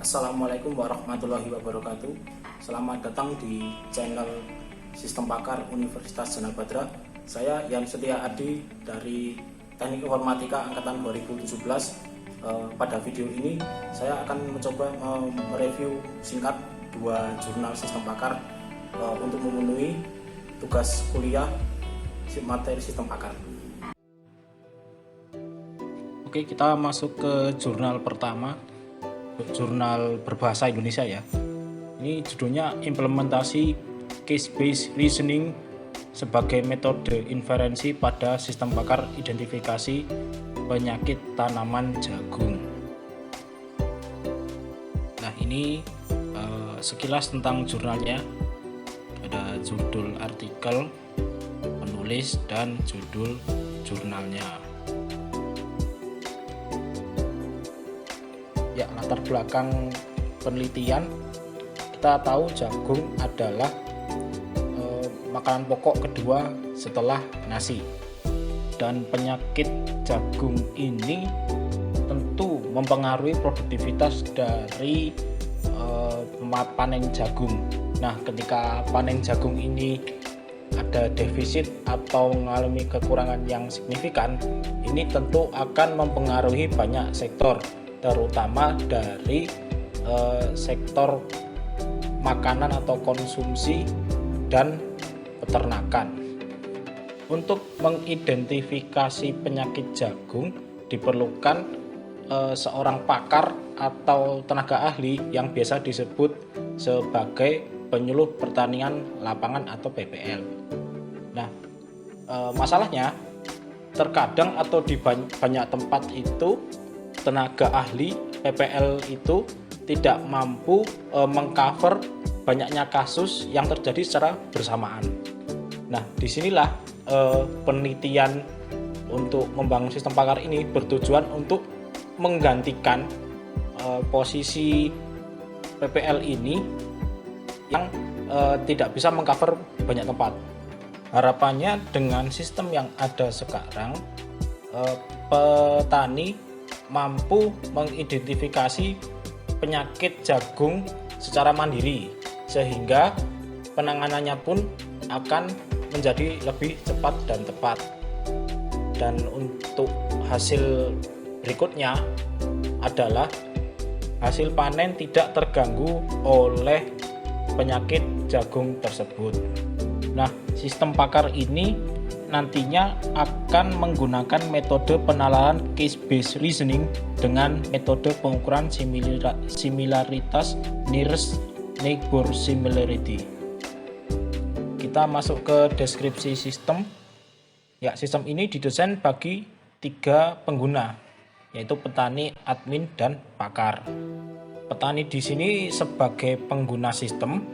Assalamualaikum warahmatullahi wabarakatuh. Selamat datang di channel Sistem Pakar Universitas Jana Badra. Saya Yan Setia Adi dari Teknik Informatika Angkatan 2017. Pada video ini saya akan mencoba mereview singkat dua jurnal Sistem Pakar untuk memenuhi tugas kuliah materi Sistem Pakar. Oke, kita masuk ke jurnal pertama, jurnal berbahasa Indonesia ya. Ini judulnya implementasi case-based reasoning sebagai metode inferensi pada sistem pakar identifikasi penyakit tanaman jagung. Nah, ini sekilas tentang jurnalnya. Ada judul artikel, penulis, dan judul jurnalnya. Ya, latar belakang penelitian, kita tahu jagung adalah makanan pokok kedua setelah nasi, dan penyakit jagung ini tentu mempengaruhi produktivitas dari panen jagung. Nah, ketika panen jagung ini ada defisit atau mengalami kekurangan yang signifikan, ini tentu akan mempengaruhi banyak sektor, terutama dari sektor makanan atau konsumsi dan peternakan. Untuk mengidentifikasi penyakit jagung diperlukan seorang pakar atau tenaga ahli yang biasa disebut sebagai penyuluh pertanian lapangan atau PPL. Nah, masalahnya terkadang atau di banyak tempat itu tenaga ahli PPL itu tidak mampu mengcover banyaknya kasus yang terjadi secara bersamaan. Nah, disinilah penelitian untuk membangun sistem pakar ini bertujuan untuk menggantikan posisi PPL ini yang tidak bisa mengcover banyak tempat. Harapannya dengan sistem yang ada sekarang, petani mampu mengidentifikasi penyakit jagung secara mandiri, sehingga penanganannya pun akan menjadi lebih cepat dan tepat. Dan untuk hasil berikutnya adalah hasil panen tidak terganggu oleh penyakit jagung tersebut. Nah, sistem pakar ini nantinya akan menggunakan metode penalaran case-based reasoning dengan metode pengukuran similaritas nearest neighbor similarity. Kita masuk ke deskripsi sistem. Ya, sistem ini didesain bagi 3 pengguna, yaitu petani, admin, dan pakar. Petani di sini sebagai pengguna sistem,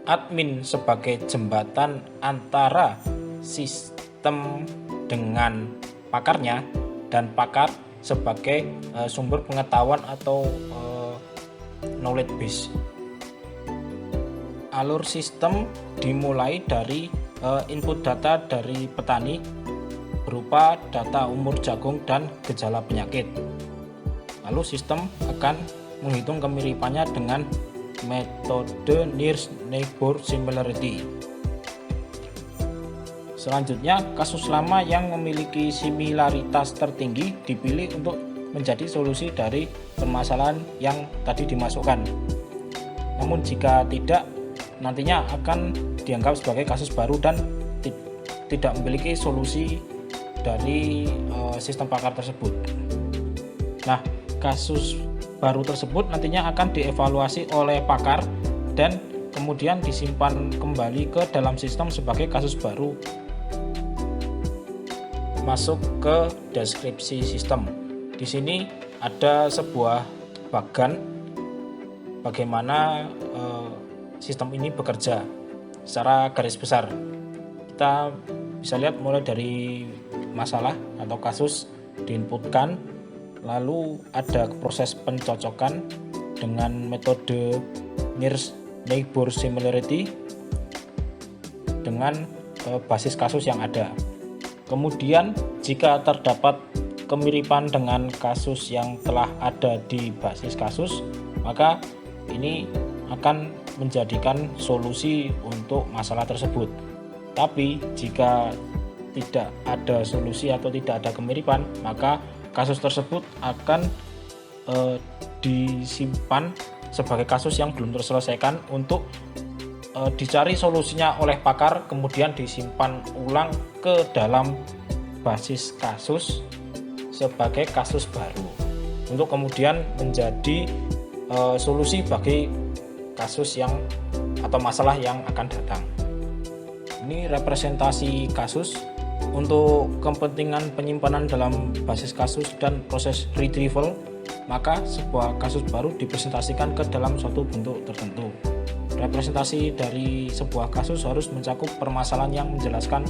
admin sebagai jembatan antara sistem dengan pakarnya, dan pakar sebagai sumber pengetahuan atau knowledge base. Alur sistem dimulai dari input data dari petani berupa data umur jagung dan gejala penyakit. Lalu sistem akan menghitung kemiripannya dengan metode nearest neighbor similarity. Selanjutnya, kasus lama yang memiliki similaritas tertinggi dipilih untuk menjadi solusi dari permasalahan yang tadi dimasukkan. Namun jika tidak, nantinya akan dianggap sebagai kasus baru dan tidak memiliki solusi dari sistem pakar tersebut. Nah, kasus baru tersebut nantinya akan dievaluasi oleh pakar dan kemudian disimpan kembali ke dalam sistem sebagai kasus baru. Masuk ke deskripsi sistem. Di sini ada sebuah bagan bagaimana sistem ini bekerja secara garis besar. Kita bisa lihat mulai dari masalah atau kasus diinputkan, lalu ada proses pencocokan dengan metode nearest neighbor similarity dengan basis kasus yang ada. Kemudian jika terdapat kemiripan dengan kasus yang telah ada di basis kasus, maka ini akan menjadikan solusi untuk masalah tersebut. Tapi jika tidak ada solusi atau tidak ada kemiripan, maka kasus tersebut akan disimpan sebagai kasus yang belum terselesaikan untuk dicari solusinya oleh pakar, kemudian disimpan ulang ke dalam basis kasus sebagai kasus baru untuk kemudian menjadi solusi bagi kasus yang atau masalah yang akan datang. Ini representasi kasus untuk kepentingan penyimpanan dalam basis kasus dan proses retrieval, maka sebuah kasus baru dipresentasikan ke dalam suatu bentuk tertentu. Representasi dari sebuah kasus harus mencakup permasalahan yang menjelaskan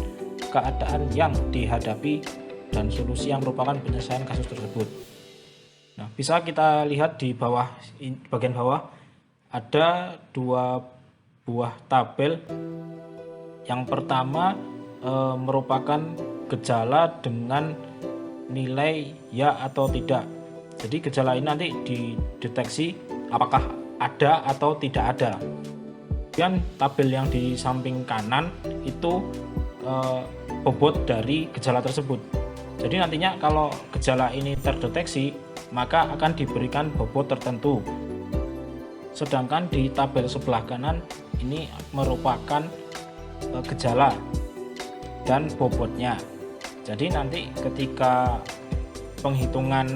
keadaan yang dihadapi dan solusi yang merupakan penyelesaian kasus tersebut. Nah, bisa kita lihat di bawah, bagian bawah ada dua buah tabel. Yang pertama merupakan gejala dengan nilai ya atau tidak. Jadi gejala ini nanti dideteksi apakah ada atau tidak ada. Kemudian tabel yang di samping kanan itu bobot dari gejala tersebut. Jadi nantinya kalau gejala ini terdeteksi, maka akan diberikan bobot tertentu. Sedangkan di tabel sebelah kanan ini merupakan gejala dan bobotnya. Jadi nanti ketika penghitungan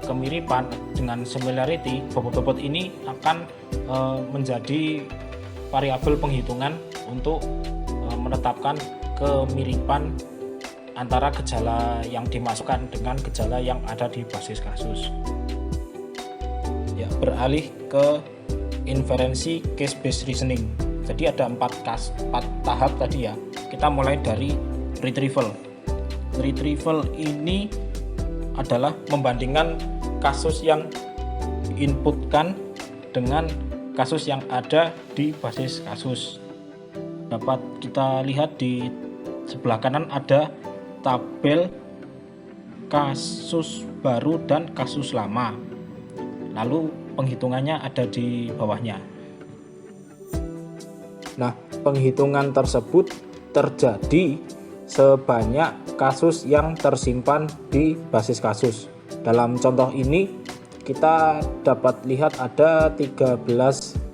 kemiripan dengan similarity, bobot-bobot ini akan menjadi variabel penghitungan untuk menetapkan kemiripan antara gejala yang dimasukkan dengan gejala yang ada di basis kasus. Ya, beralih ke inferensi case based reasoning. Jadi ada 4 tahap tadi ya. Kita mulai dari retrieval. Retrieval ini adalah membandingkan kasus yang diinputkan dengan kasus yang ada di basis kasus. Dapat kita lihat di sebelah kanan ada tabel kasus baru dan kasus lama. Lalu penghitungannya ada di bawahnya. Nah, penghitungan tersebut terjadi sebanyak kasus yang tersimpan di basis kasus. Dalam contoh ini kita dapat lihat ada 13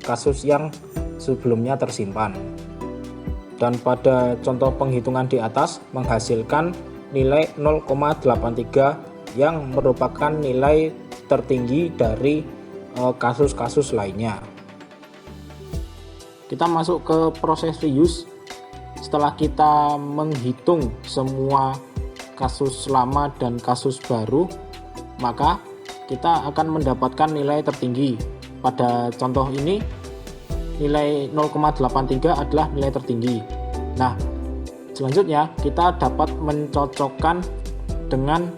kasus yang sebelumnya tersimpan. Dan pada contoh penghitungan di atas menghasilkan nilai 0,83 yang merupakan nilai tertinggi dari kasus-kasus lainnya. Kita masuk ke proses reuse. Setelah kita menghitung semua kasus lama dan kasus baru, maka kita akan mendapatkan nilai tertinggi. Pada contoh ini nilai 0,83 adalah nilai tertinggi. Nah, selanjutnya kita dapat mencocokkan dengan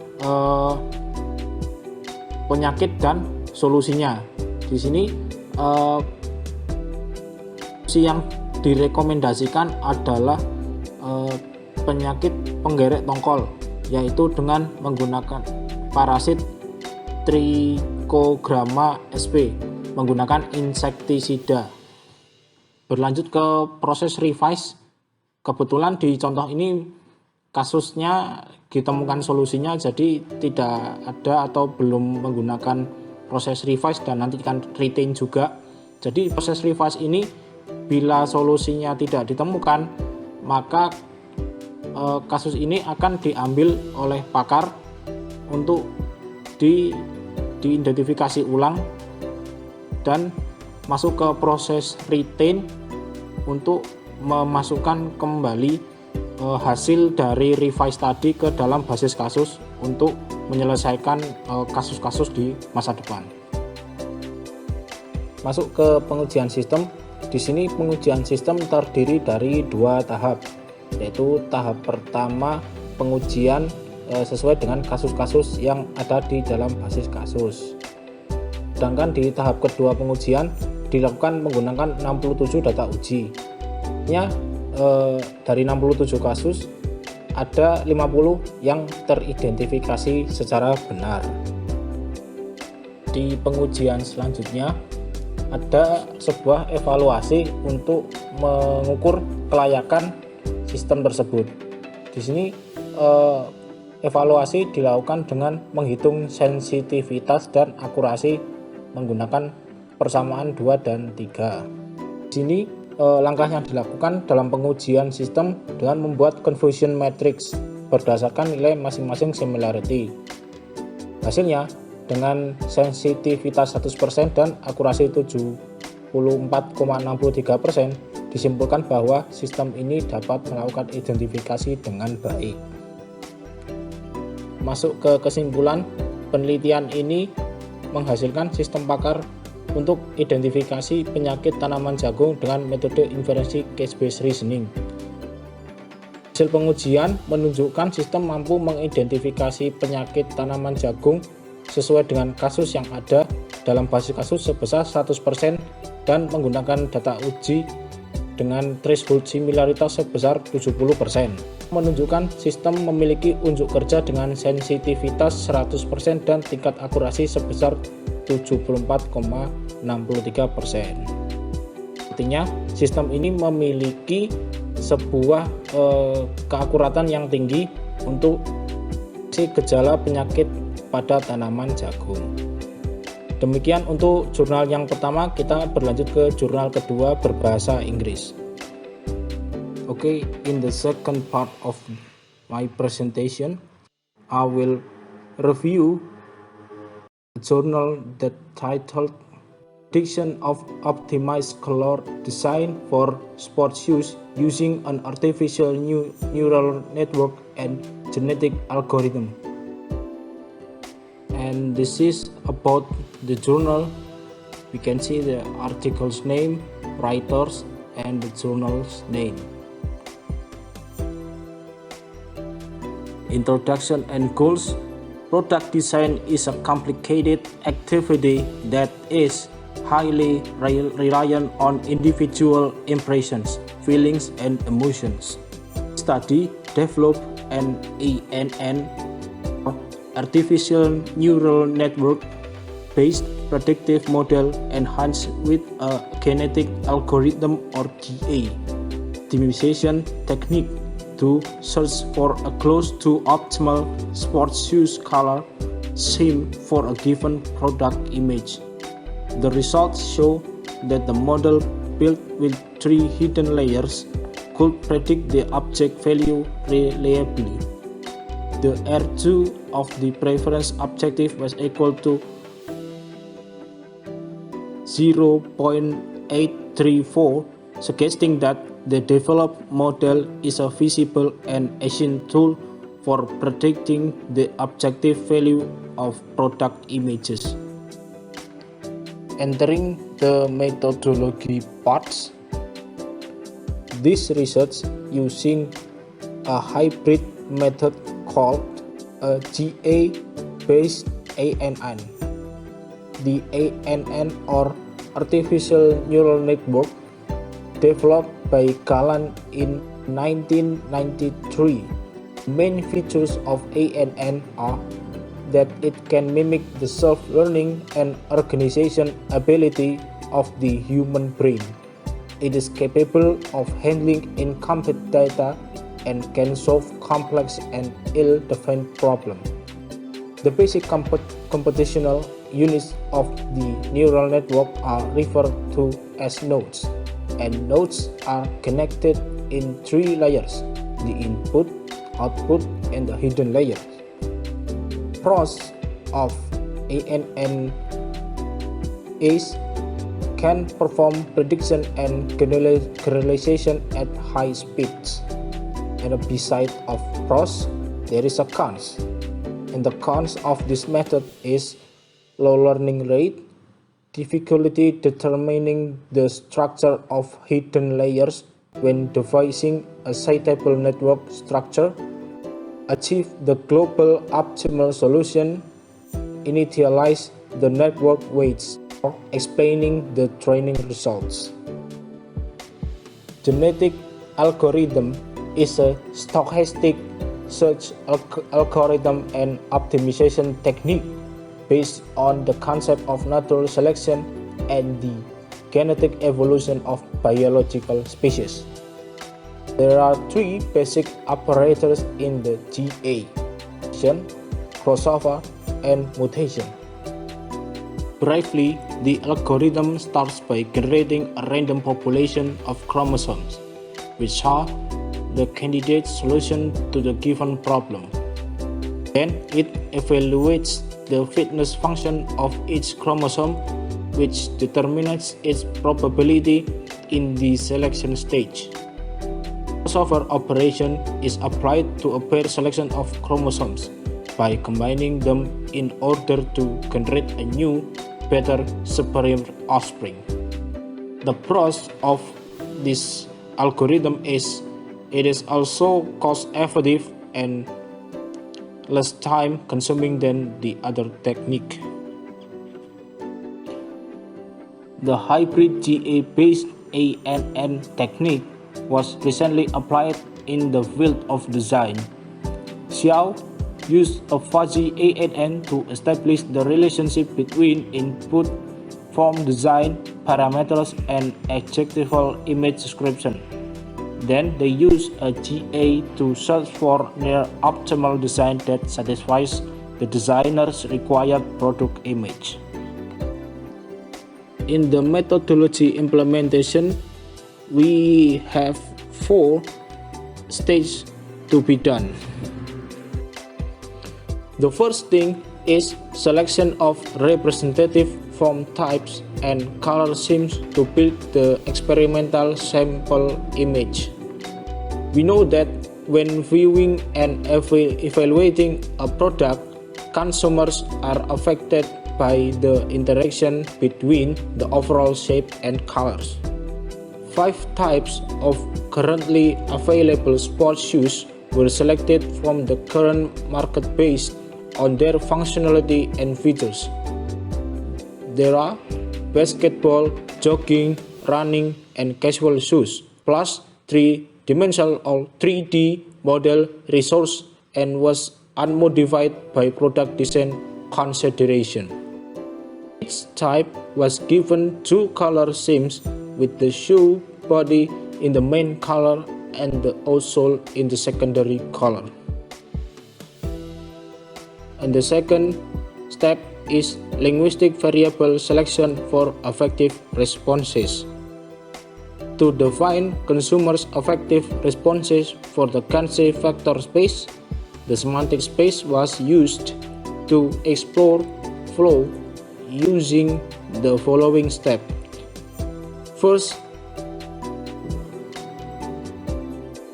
penyakit dan solusinya. Di sini yang direkomendasikan adalah penyakit penggerek tongkol, yaitu dengan menggunakan parasit Trichogramma sp menggunakan insektisida. Berlanjut ke proses revise. Kebetulan di contoh ini kasusnya ditemukan solusinya, jadi tidak ada atau belum menggunakan proses revise dan nanti akan retain juga. Jadi proses revise ini bila solusinya tidak ditemukan, maka kasus ini akan diambil oleh pakar untuk diidentifikasi ulang dan masuk ke proses retain untuk memasukkan kembali hasil dari revise tadi ke dalam basis kasus untuk menyelesaikan kasus-kasus di masa depan. Masuk ke pengujian sistem. Di sini pengujian sistem terdiri dari 2 tahap, yaitu tahap pertama pengujian sesuai dengan kasus-kasus yang ada di dalam basis kasus. Sedangkan di tahap kedua pengujian dilakukan menggunakan 67 data uji. Dari 67 kasus ada 50 yang teridentifikasi secara benar. Di pengujian selanjutnya ada sebuah evaluasi untuk mengukur kelayakan sistem tersebut. Di sini evaluasi dilakukan dengan menghitung sensitivitas dan akurasi menggunakan persamaan 2 dan 3. Di sini langkah yang dilakukan dalam pengujian sistem dengan membuat confusion matrix berdasarkan nilai masing-masing similarity. Hasilnya dengan sensitivitas 100% dan akurasi 74,63% disimpulkan bahwa sistem ini dapat melakukan identifikasi dengan baik. Masuk ke kesimpulan, penelitian ini menghasilkan sistem pakar untuk identifikasi penyakit tanaman jagung dengan metode inferensi case-based reasoning. Hasil pengujian menunjukkan sistem mampu mengidentifikasi penyakit tanaman jagung sesuai dengan kasus yang ada dalam basis kasus sebesar 100% dan menggunakan data uji dengan threshold similaritas sebesar 70%. Menunjukkan sistem memiliki unjuk kerja dengan sensitivitas 100% dan tingkat akurasi sebesar 74,63%. Artinya sistem ini memiliki sebuah keakuratan yang tinggi untuk gejala penyakit pada tanaman jagung. Demikian untuk jurnal yang pertama, kita berlanjut ke jurnal kedua berbahasa Inggris. Okay, in the second part of my presentation, I will review a journal that titled Prediction of Optimized Color Design for Sports Shoes Using an Artificial Neural Network and Genetic Algorithm. And this is about the journal. We can see the article's name, writers, and the journal's name. Introduction and goals. Product design is a complicated activity that is highly reliant on individual impressions, feelings, and emotions. Study, develop an ANN, artificial neural network based predictive model enhanced with a genetic algorithm or GA optimization technique to search for a close to optimal sports shoes color scheme for a given product image. The results show that the model built with 3 hidden layers could predict the object value reliably. The R2 of the preference objective was equal to 0.834, suggesting that the developed model is a feasible and efficient tool for predicting the objective value of product images. Entering the methodology parts, this research using a hybrid method called a GA-based ANN. The ANN or Artificial Neural Network developed by Galan in 1993. Main features of ANN are that it can mimic the self-learning and organization ability of the human brain. It is capable of handling incomplete data and can solve complex and ill-defined problems. The basic computational units of the neural network are referred to as nodes, and nodes are connected in 3 layers: the input, output, and the hidden layer. Pros of ANN is can perform prediction and generalization at high speeds. And beside of pros, there is a cons. And the cons of this method is low learning rate, difficulty determining the structure of hidden layers when devising a citable network structure, achieve the global optimal solution, initialize the network weights, or explaining the training results. Genetic algorithm is a stochastic search algorithm and optimization technique based on the concept of natural selection and the genetic evolution of biological species. There are three basic operators in the GA: selection, crossover, and mutation. Briefly, the algorithm starts by generating a random population of chromosomes, which are the candidate solution to the given problem. Then it evaluates the fitness function of each chromosome, which determines its probability in the selection stage. Crossover operation is applied to a pair selection of chromosomes by combining them in order to generate a new, better, superior offspring. The pros of this algorithm is it is also cost-effective and less time-consuming than the other technique. The hybrid GA-based ANN technique was recently applied in the field of design. Xiao used a fuzzy ANN to establish the relationship between input form design parameters and adjectival image description. Then they use a GA to search for near optimal design that satisfies the designer's required product image. In the methodology implementation, we have 4 stages to be done. The first thing is selection of representative form types and color schemes to build the experimental sample image. We know that when viewing and evaluating a product, consumers are affected by the interaction between the overall shape and colors. 5 types of currently available sports shoes were selected from the current market based on their functionality and features. There are basketball, jogging, running, and casual shoes, plus 3-dimensional or 3D model resource and was unmodified by product design consideration. Each type was given 2 color schemes with the shoe body in the main color and the outsole in the secondary color. And the second step is linguistic variable selection for affective responses. To define consumers' affective responses for the Gantt vector space, the semantic space was used to explore flow using the following step. First,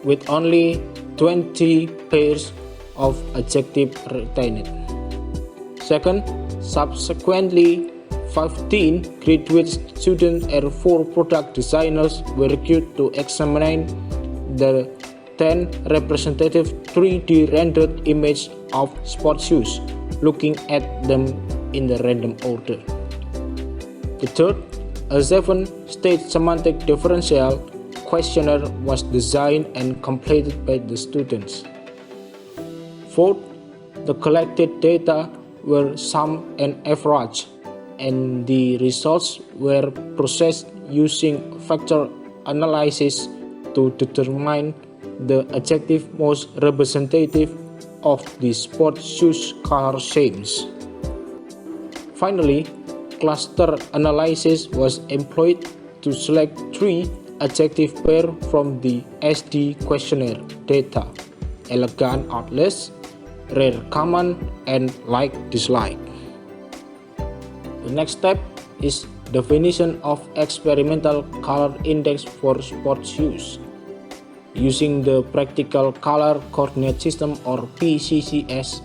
with only 20 pairs of adjective retained. Second, subsequently 15 graduate students and 4 product designers were recruited to examine the 10 representative 3D rendered images of sports shoes, looking at them in the random order. The third, a 7-stage semantic differential questionnaire was designed and completed by the students. Fourth, the collected data were summed and averaged, and the results were processed using vector analysis to determine the adjective most representative of the sports shoes color schemes. Finally, cluster analysis was employed to select 3 adjective pairs from the SD questionnaire data: elegant, artless, rare, common, and like-dislike. The next step is definition of experimental color index for sports shoes. Using the Practical Color Coordinate System or PCCS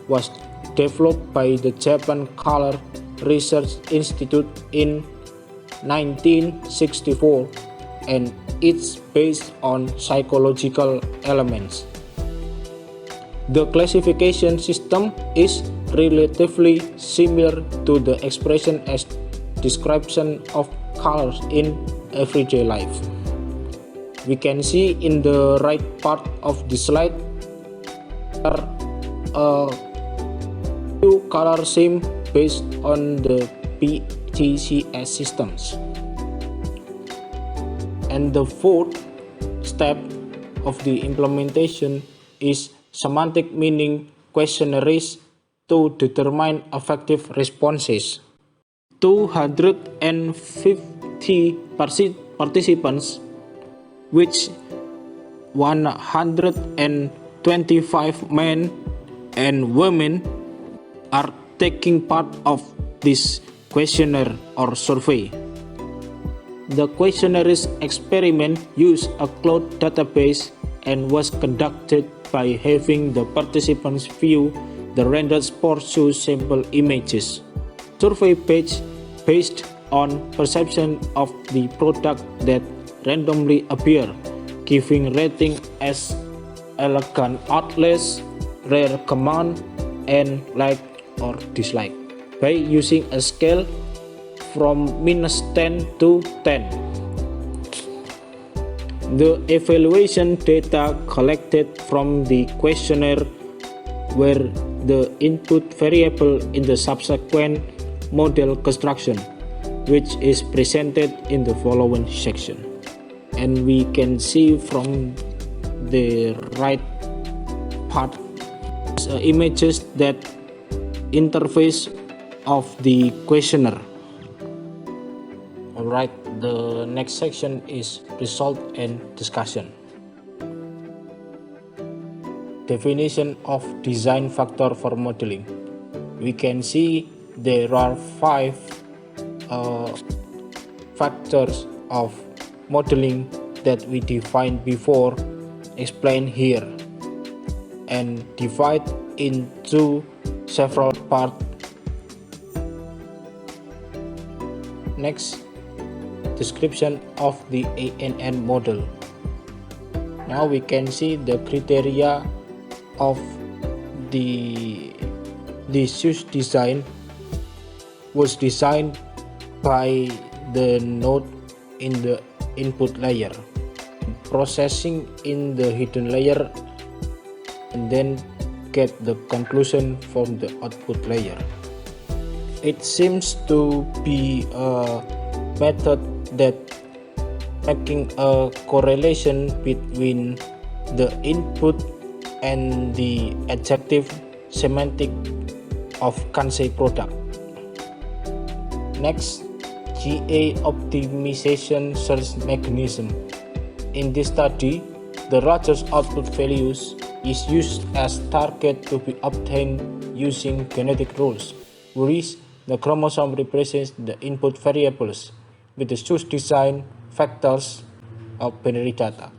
was developed by the Japan Color Research Institute in 1964, and it's based on psychological elements. The classification system is relatively similar to the expression as description of colors in everyday life. We can see in the right part of the slide are a few color scheme based on the PGCS systems. And the fourth step of the implementation is semantic meaning questionnaires to determine effective responses. 250 participants, which 125 men and women, are taking part of this questionnaire or survey. The questionnaire experiment used a cloud database and was conducted by having the participants view the rendered sports shoe sample images. Survey page based on perception of the product that randomly appear, giving rating as elegant, outless, rare command, and like or dislike by using a scale from -10 to 10. The evaluation data collected from the questionnaire were the input variable in the subsequent model construction, which is presented in the following section. And we can see from the right part images that interface of the questionnaire. Alright, the next section is result and discussion. Definition of design factor for modeling. We can see there are 5 factors of modeling that we defined before, explained here, and divide into several parts. Next, description of the ANN model. Now we can see the criteria of the shoes design was designed by the node in the input layer, processing in the hidden layer, and then get the conclusion from the output layer. It seems to be a method that making a correlation between the input and the adjective semantic of Kansei product. Next, GA optimization search mechanism. In this study, the largest output values is used as target to be obtained using genetic rules, whereas the chromosome represents the input variables with the shoes design factors of binary data.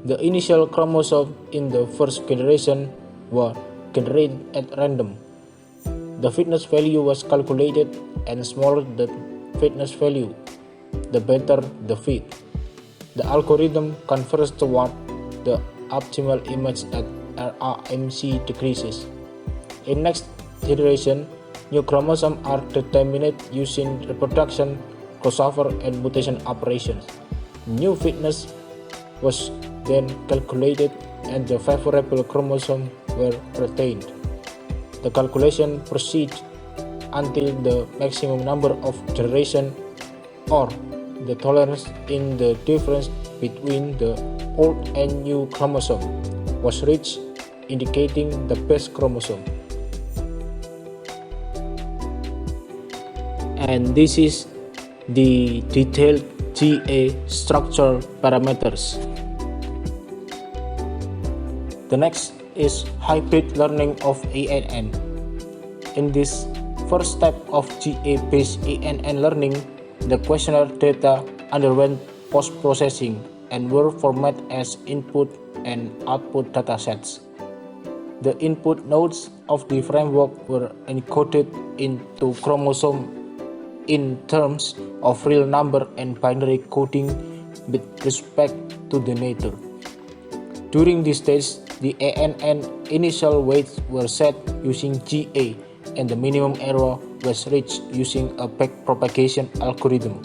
The initial chromosome in the first generation were generated at random. The fitness value was calculated, and smaller the fitness value, the better the fit. The algorithm converges toward the optimal image as RMC decreases. In next generation, new chromosomes are determined using reproduction, crossover, and mutation operations. New fitness was then calculated, and the favorable chromosomes were retained. The calculation proceeds until the maximum number of generations, or the tolerance in the difference between the old and new chromosome, was reached, indicating the best chromosome. And this is the detailed GA structure parameters. The next is hybrid learning of ANN. In this first step of GA-based ANN learning, the questionnaire data underwent post-processing and were formatted as input and output datasets. The input nodes of the framework were encoded into chromosome in terms of real number and binary coding with respect to the nature. During this stage, the ANN initial weights were set using GA, and the minimum error was reached using a backpropagation algorithm.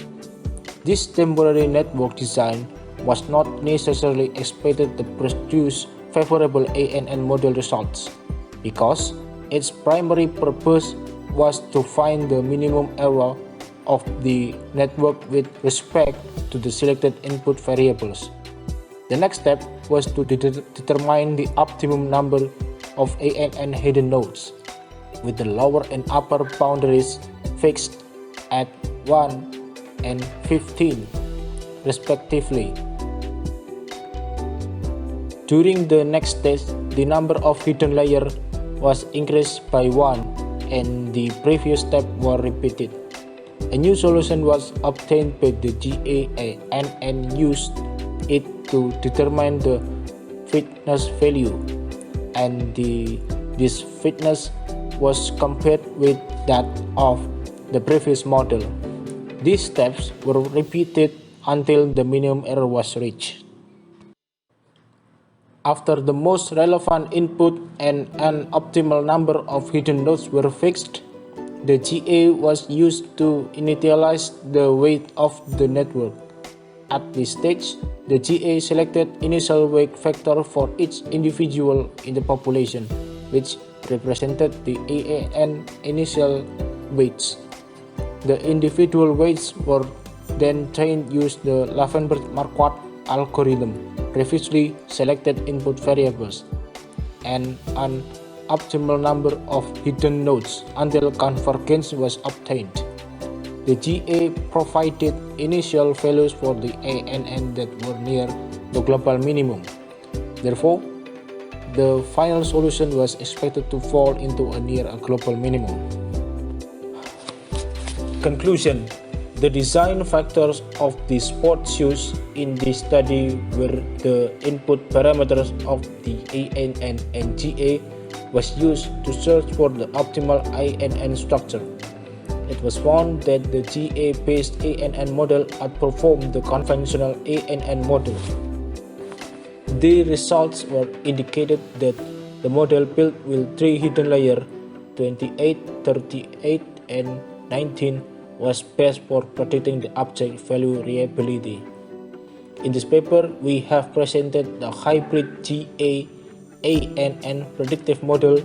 This temporary network design was not necessarily expected to produce unfavorable ANN model results because its primary purpose was to find the minimum error of the network with respect to the selected input variables. The next step was to determine the optimum number of ANN hidden nodes, with the lower and upper boundaries fixed at 1 and 15 respectively. During the next stage, the number of hidden layers was increased by 1 and the previous step were repeated. A new solution was obtained by the GAN and used it to determine the fitness value, and this fitness was compared with that of the previous model. These steps were repeated until the minimum error was reached. After the most relevant input and an optimal number of hidden nodes were fixed, the GA was used to initialize the weight of the network. At this stage, the GA selected initial weight factor for each individual in the population, which represented the ANN initial weights. The individual weights were then trained using the Lavenberg-Marquardt algorithm, previously selected input variables, and an optimal number of hidden nodes until convergence was obtained. The GA provided initial values for the ANN that were near the global minimum. Therefore, the final solution was expected to fall into a near a global minimum. Conclusion: the design factors of the sports shoes in this study were the input parameters of the ANN and GA was used to search for the optimal ANN structure. It was found that the GA-based ANN model outperformed the conventional ANN model. The results were indicated that the model built with 3 hidden layers, 28, 38, and 19, was best for predicting the object value reliability. In this paper, we have presented the hybrid GA-ANN predictive model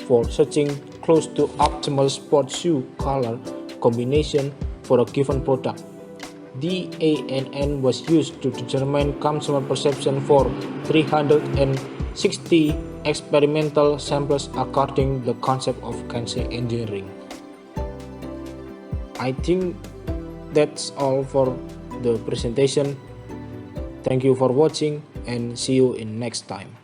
for searching close to optimal sports shoe color combination for a given product. The ANN was used to determine consumer perception for 360 experimental samples according to the concept of Kensei engineering. I think that's all for the presentation. Thank you for watching and see you in next time.